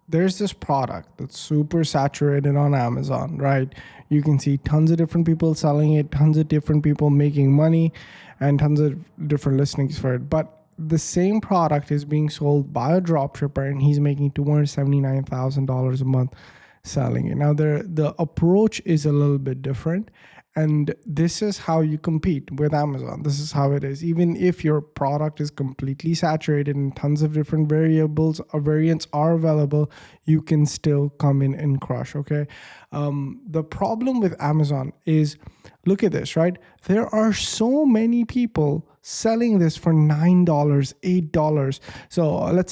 there's this product that's super saturated on Amazon, right? You can see tons of different people selling it, tons of different people making money, and tons of different listings for it. But the same product is being sold by a dropshipper, and he's making $279,000 a month selling it. Now, the approach is a little bit different. And this is how you compete with Amazon. This is how it is. Even if your product is completely saturated and tons of different variables or variants are available, you can still come in and crush, okay? The problem with Amazon is, look at this, right? There are so many people selling this for $9, $8. So let's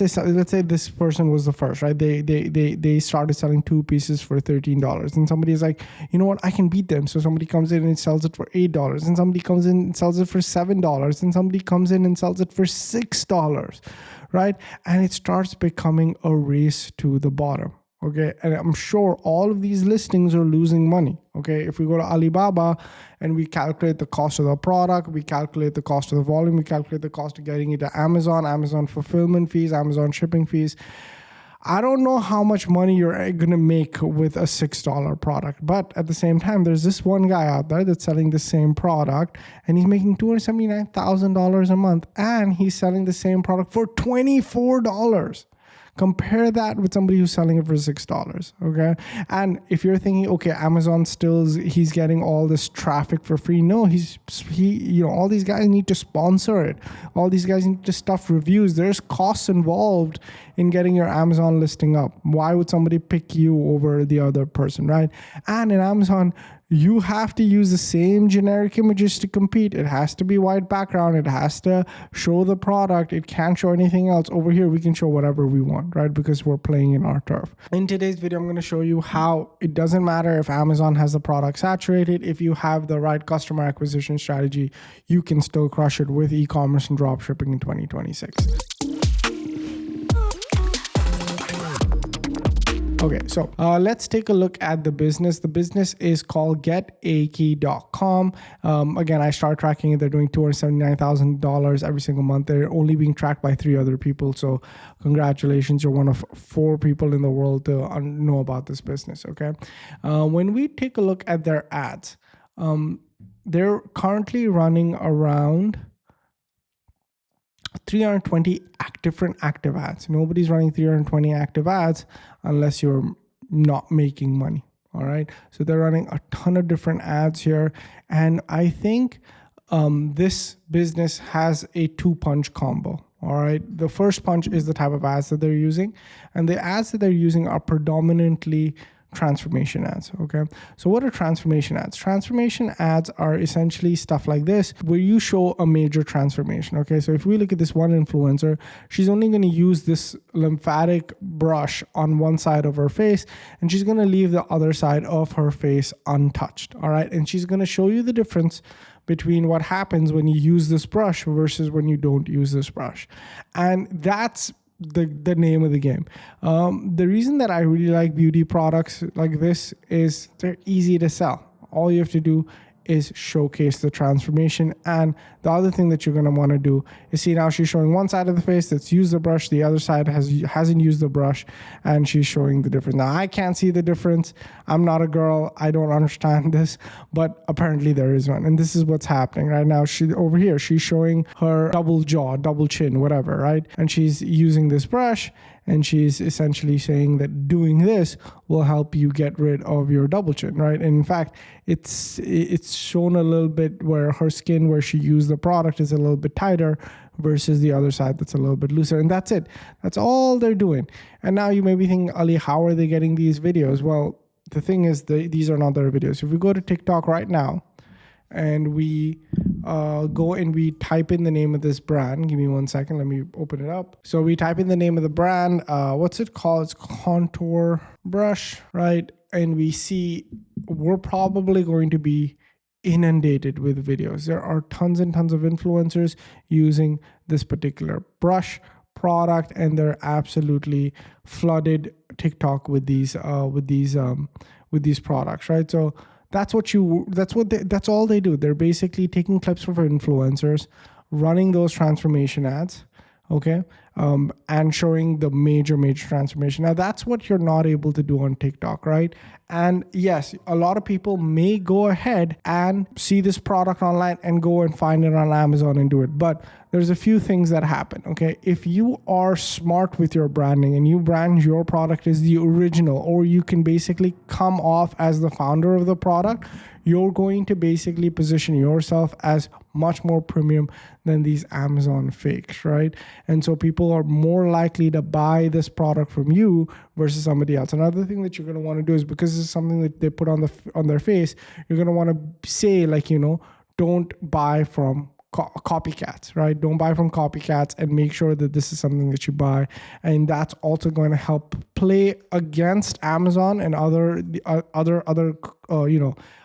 say this person was the first, right? They started selling 2 pieces for $13, and somebody is like, you know what, I can beat them. So somebody comes in and sells it for $8, and somebody comes in and sells it for $7, and somebody comes in and sells it for $6, right? And it starts becoming a race to the bottom. Okay, and I'm sure all of these listings are losing money. Okay, if we go to Alibaba and we calculate the cost of the product, we calculate the cost of the volume, we calculate the cost of getting it to Amazon fulfillment fees, Amazon shipping fees. I don't know how much money you're going to make with a $6 product, but at the same time, there's this one guy out there that's selling the same product, and he's making $279,000 a month, and he's selling the same product for $24. Compare that with somebody who's selling it for $6, okay? And if you're thinking, okay, Amazon he's getting all this traffic for free. No, all these guys need to sponsor it. All these guys need to stuff reviews. There's costs involved in getting your Amazon listing up. Why would somebody pick you over the other person, right? And in Amazon, you have to use the same generic images to compete. It has to be white background. It has to show the product. It can't show anything else. Over here, we can show whatever we want, right? Because we're playing in our turf. In today's video, I'm going to show you how it doesn't matter if Amazon has the product saturated. If you have the right customer acquisition strategy, you can still crush it with e-commerce and dropshipping in 2026. Okay, so let's take a look at the business. The business is called getakey.com. Again, I start tracking it. They're doing $279,000 every single month. They're only being tracked by 3 other people. So congratulations, you're one of 4 people in the world to know about this business, okay? When we take a look at their ads, they're currently running around 320 different active ads. Nobody's running 320 active ads unless you're not making money. All right. So they're running a ton of different ads here. And I think this business has a 2-punch combo. All right. The first punch is the type of ads that they're using. And the ads that they're using are predominantly transformation ads. Okay. So what are transformation ads? Transformation ads are essentially stuff like this, where you show a major transformation. Okay. So if we look at this one influencer, she's only going to use this lymphatic brush on one side of her face, and she's going to leave the other side of her face untouched. All right. And she's going to show you the difference between what happens when you use this brush versus when you don't use this brush. And that's the name of the game. The reason that I really like beauty products like this is they're easy to sell. All you have to do is showcase the transformation. And the other thing that you're going to want to do is see, now she's showing one side of the face that's used the brush, the other side hasn't used the brush, and she's showing the difference. Now, I can't see the difference. I'm not a girl. I don't understand this, but apparently there is one. And this is what's happening right now. Over here, she's showing her double jaw, double chin, whatever, right? And she's using this brush, and she's essentially saying that doing this will help you get rid of your double chin, right? And in fact, it's shown a little bit where her skin, where she used the product, is a little bit tighter versus the other side that's a little bit looser. And that's it. That's all they're doing. And now you may be thinking, Ali, how are they getting these videos? Well, the thing is, these are not their videos. If we go to TikTok right now, and we go and we type in the name of this brand. Give me 1 second. Let me open it up. So we type in the name of the brand. What's it called? It's Contour Brush, right? And we see we're probably going to be inundated with videos. There are tons and tons of influencers using this particular brush product, and they're absolutely flooded TikTok with these products, right? So that's all they do. They're basically taking clips from influencers, running those transformation ads, okay? and showing the major transformation. Now, that's what you're not able to do on TikTok, right? And yes, a lot of people may go ahead and see this product online and go and find it on Amazon and do it. But there's a few things that happen, okay? If you are smart with your branding and you brand your product as the original, or you can basically come off as the founder of the product, you're going to basically position yourself as much more premium than these Amazon fakes, right? And so people are more likely to buy this product from you versus somebody else. Another thing that you're going to want to do is, because this is something that they put on their face, you're going to want to say, like, don't buy from copycats, right? Don't buy from copycats, and make sure that this is something that you buy. And that's also going to help play against Amazon and other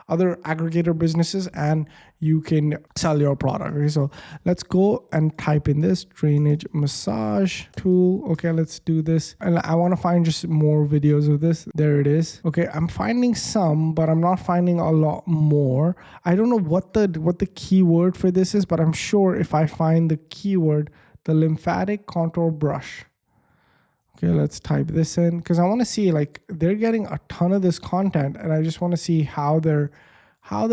aggregator businesses, and you can sell your product. Okay, so let's go and type in this drainage massage tool. Okay, let's do this. And I want to find just more videos of this. There it is. Okay, I'm finding some, but I'm not finding a lot more. I don't know what the keyword for this is, but I'm sure if I find the keyword, the lymphatic contour brush. Okay, let's type this in, because I want to see, like, they're getting a ton of this content, and I just want to see how they're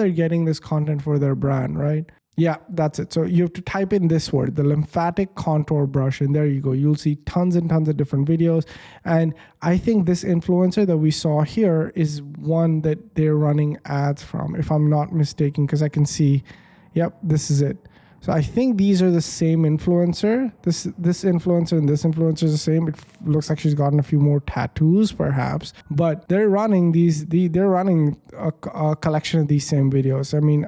getting this content for their brand, right? Yeah, that's it. So you have to type in this word, the lymphatic contour brush, and there you go. You'll see tons and tons of different videos. And I think this influencer that we saw here is one that they're running ads from, if I'm not mistaken, because I can see, yep, this is it. So I think these are the same influencer. This influencer and this influencer is the same. It looks like she's gotten a few more tattoos, perhaps. But they're running they're running a collection of these same videos. I mean,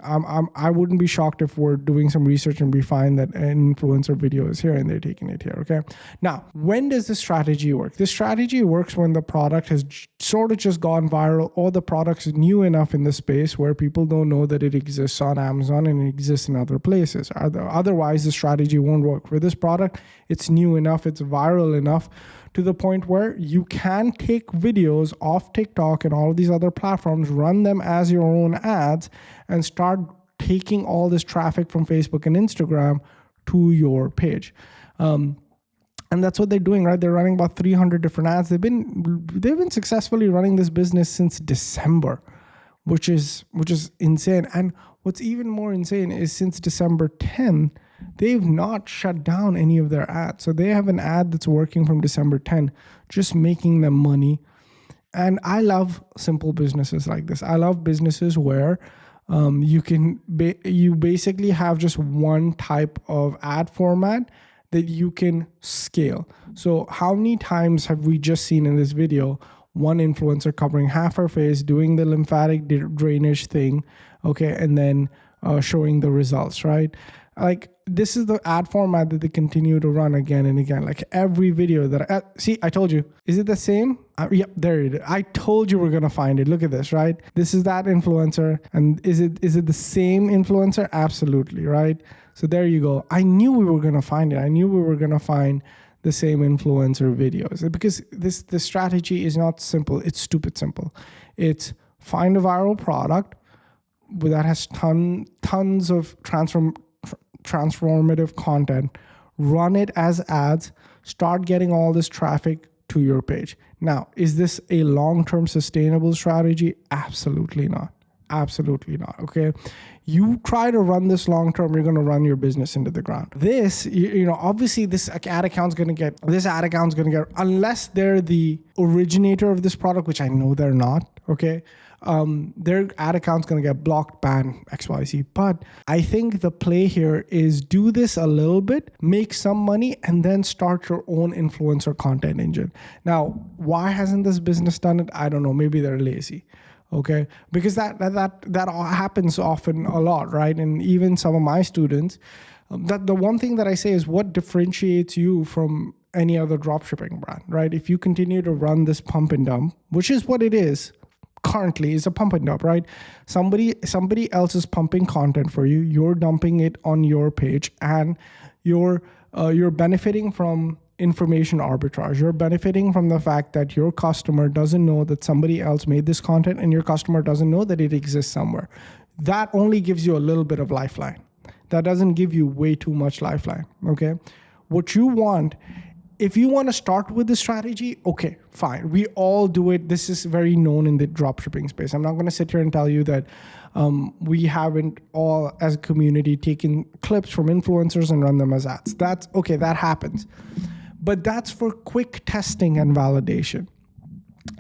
I wouldn't be shocked if we're doing some research and we find that an influencer video is here and they're taking it here. Okay. Now, when does this strategy work? This strategy works when the product has sort of just gone viral, or the product's new enough in the space where people don't know that it exists on Amazon and it exists in other places. Otherwise, the strategy won't work. For this product, it's new enough, it's viral enough to the point where you can take videos off TikTok and all of these other platforms, run them as your own ads, and start taking all this traffic from Facebook and Instagram to your page. And that's what they're doing, right? They're running about 300 different ads. They've been successfully running this business since December, which is insane. And what's even more insane is, since December 10, they've not shut down any of their ads. So they have an ad that's working from December 10, just making them money. And I love simple businesses like this. I love businesses where you basically have just one type of ad format that you can scale. So how many times have we just seen in this video one influencer covering half her face, doing the lymphatic drainage thing, okay, and then showing the results, right? Like, this is the ad format that they continue to run again and again. Like, every video that see, I told you. Is it the same? Yep, there it is. I told you we're gonna find it. Look at this, right? This is that influencer, and is it the same influencer? Absolutely, right? So there you go. I knew we were gonna find it. I knew we were gonna find the same influencer videos, because the strategy is not simple. It's stupid simple. It's find a viral product that has tons of transformative content, run it as ads, start getting all this traffic to your page. Now, is this a long-term sustainable strategy? Absolutely not. Absolutely not. Okay. You try to run this long term, you're going to run your business into the ground. This, obviously this ad account's going to get, unless they're the originator of this product, which I know they're not. Okay. Their ad account's going to get blocked, banned, XYZ. But I think the play here is do this a little bit, make some money, and then start your own influencer content engine. Now, why hasn't this business done it? I don't know. Maybe they're lazy. Okay, because that happens often a lot, right? And even some of my students, that the one thing that I say is, what differentiates you from any other dropshipping brand, right? If you continue to run this pump and dump, which is what it is currently, is a pump and dump, right? Somebody else is pumping content for you, you're dumping it on your page, and you're benefiting from information arbitrage. You're benefiting from the fact that your customer doesn't know that somebody else made this content, and your customer doesn't know that it exists somewhere. That only gives you a little bit of lifeline. That doesn't give you way too much lifeline, okay? What you want if you want to start with the strategy, okay, fine. We all do it. This is very known in the dropshipping space. I'm not going to sit here and tell you that we haven't all as a community taken clips from influencers and run them as ads. That's okay. That happens. But that's for quick testing and validation.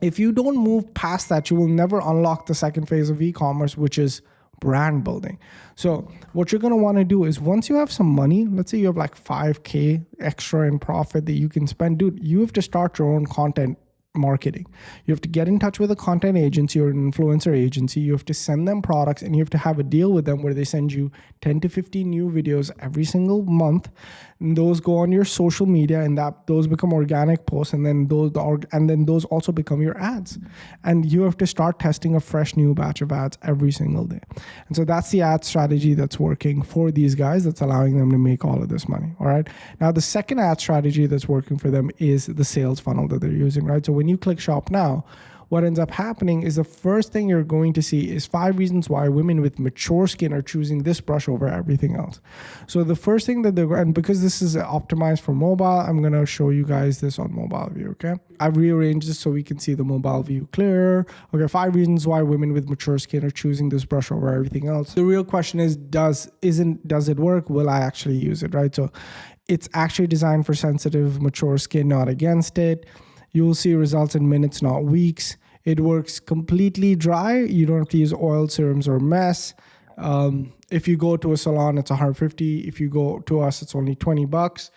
If you don't move past that, you will never unlock the second phase of e-commerce, which is brand building. So what you're going to want to do is, once you have some money, let's say you have like 5K extra in profit that you can spend, dude, you have to start your own content marketing. You have to get in touch with a content agency or an influencer agency. You have to send them products, and you have to have a deal with them where they send you 10 to 15 new videos every single month. And those go on your social media, and those become organic posts, and then those also become your ads. And you have to start testing a fresh new batch of ads every single day. And so that's the ad strategy that's working for these guys, that's allowing them to make all of this money. All right. Now, the second ad strategy that's working for them is the sales funnel that they're using, right? So when you click shop now, what ends up happening is the first thing you're going to see is 5 reasons why women with mature skin are choosing this brush over everything else. So the first thing that and because this is optimized for mobile, I'm going to show you guys this on mobile view, okay? I've rearranged this so we can see the mobile view clearer. Okay, 5 reasons why women with mature skin are choosing this brush over everything else. The real question is, does it work? Will I actually use it, right? So it's actually designed for sensitive, mature skin, not against it. You'll see results in minutes, not weeks. It works completely dry. You don't have to use oil, serums, or mess. If you go to a salon, it's $150. If you go to us, it's only $20.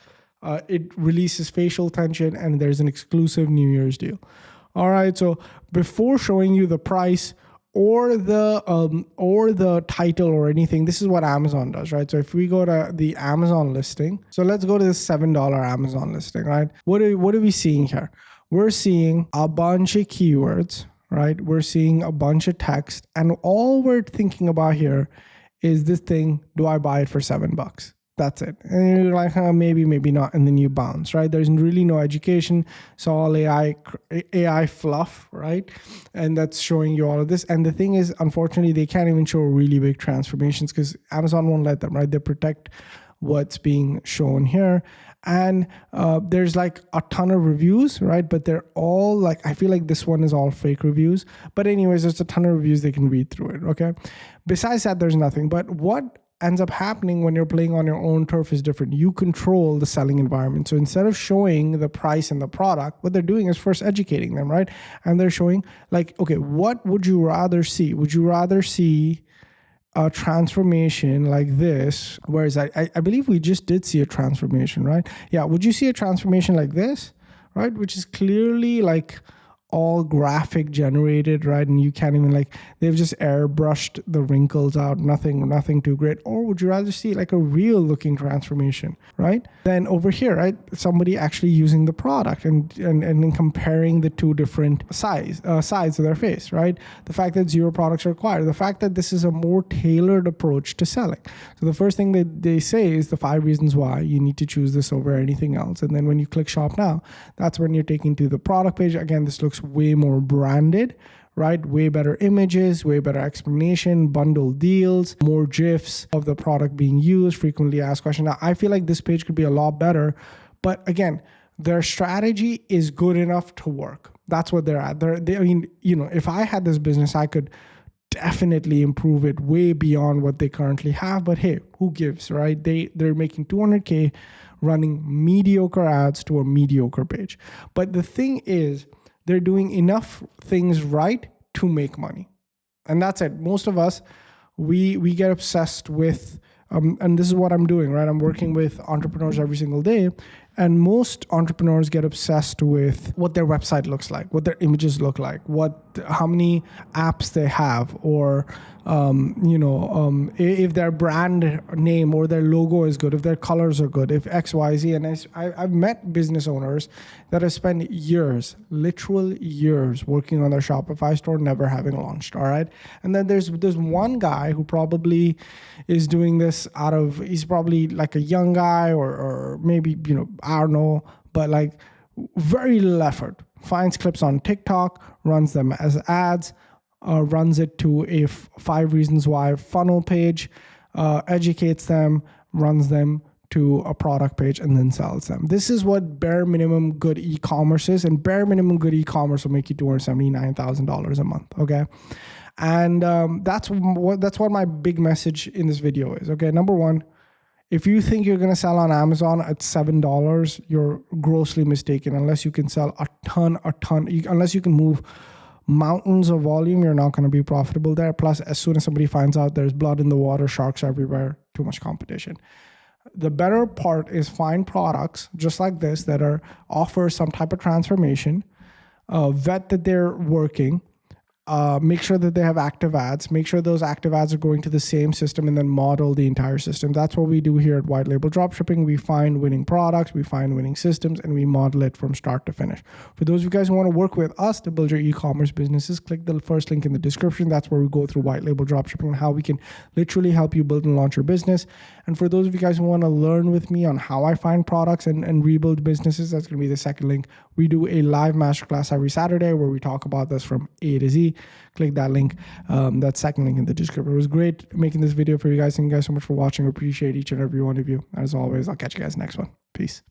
It releases facial tension, and there's an exclusive New Year's deal. All right. So before showing you the price or the title or anything, this is what Amazon does, right? So if we go to the Amazon listing, so let's go to the $7 Amazon listing, right? What are we seeing here? We're seeing a bunch of keywords, right? We're seeing a bunch of text, and all we're thinking about here is this thing, do I buy it for $7? That's it. And you're like, maybe, maybe not, and then you bounce, right? There's really no education. It's all AI fluff, right? And that's showing you all of this. And the thing is, unfortunately, they can't even show really big transformations because Amazon won't let them, right? They protect what's being shown here. And there's like a ton of reviews, right? But they're all like, I feel like this one is all fake reviews. But anyways, there's a ton of reviews. They can read through it, okay? Besides that, there's nothing. But what ends up happening when you're playing on your own turf is different. You control the selling environment. So instead of showing the price and the product, what they're doing is first educating them, right? And they're showing like, okay, what would you rather see? Would you rather see a transformation like this? Whereas I believe we just did see a transformation, right? Yeah. Would you see a transformation like this, right? Which is clearly like all graphic generated, right? And you can't even like, they've just airbrushed the wrinkles out, nothing too great. Or would you rather see like a real looking transformation, right? Then over here, right, somebody actually using the product and then comparing the two different sides of their face, right? The fact that 0 products are required, the fact that this is a more tailored approach to selling. So the first thing that they say is the 5 reasons why you need to choose this over anything else. And then when you click shop now, that's when you're taken to the product page. Again, this looks way more branded, right? Way better images, way better explanation, bundle deals, more GIFs of the product being used, frequently asked questions. Now, I feel like this page could be a lot better, but again, their strategy is good enough to work. That's what they're at. I mean, you know, if I had this business, I could definitely improve it way beyond what they currently have. But hey, who gives, right? They're making $200K running mediocre ads to a mediocre page. But the thing is, they're doing enough things right to make money. And that's it. Most of us, we get obsessed with, and this is what I'm doing, right? I'm working with entrepreneurs every single day. And most entrepreneurs get obsessed with what their website looks like, what their images look like, how many apps they have, or if their brand name or their logo is good, if their colors are good, if X, Y, Z. And I've met business owners that have spent years, literal years, working on their Shopify store, never having launched. All right. And then there's one guy who probably is doing this he's probably like a young guy or maybe, I don't know, but like very little effort. Finds clips on TikTok, runs them as ads, runs it to a 5 reasons why funnel page, educates them, runs them to a product page and then sells them. This is what bare minimum good e-commerce is, and bare minimum good e-commerce will make you $279,000 a month. Okay, and that's what my big message in this video is. Okay, number one, if you think you're going to sell on Amazon at $7, you're grossly mistaken. Unless you can sell a ton, unless you can move mountains of volume, you're not going to be profitable there. Plus, as soon as somebody finds out there's blood in the water, sharks everywhere, too much competition. The better part is find products just like this that offer some type of transformation, vet that they're working, make sure that they have active ads, make sure those active ads are going to the same system, and then model the entire system. That's what we do here at White Label Dropshipping. We find winning products, we find winning systems, and we model it from start to finish. For those of you guys who want to work with us to build your e-commerce businesses, click the first link in the description. That's where we go through White Label Dropshipping and how we can literally help you build and launch your business. And for those of you guys who want to learn with me on how I find products and rebuild businesses, that's going to be the second link. We do a live masterclass every Saturday where we talk about this from A to Z. Click that link, that second link in the description. It was great making this video for you guys. Thank you guys so much for watching. I appreciate each and every one of you. As always, I'll catch you guys next one. Peace.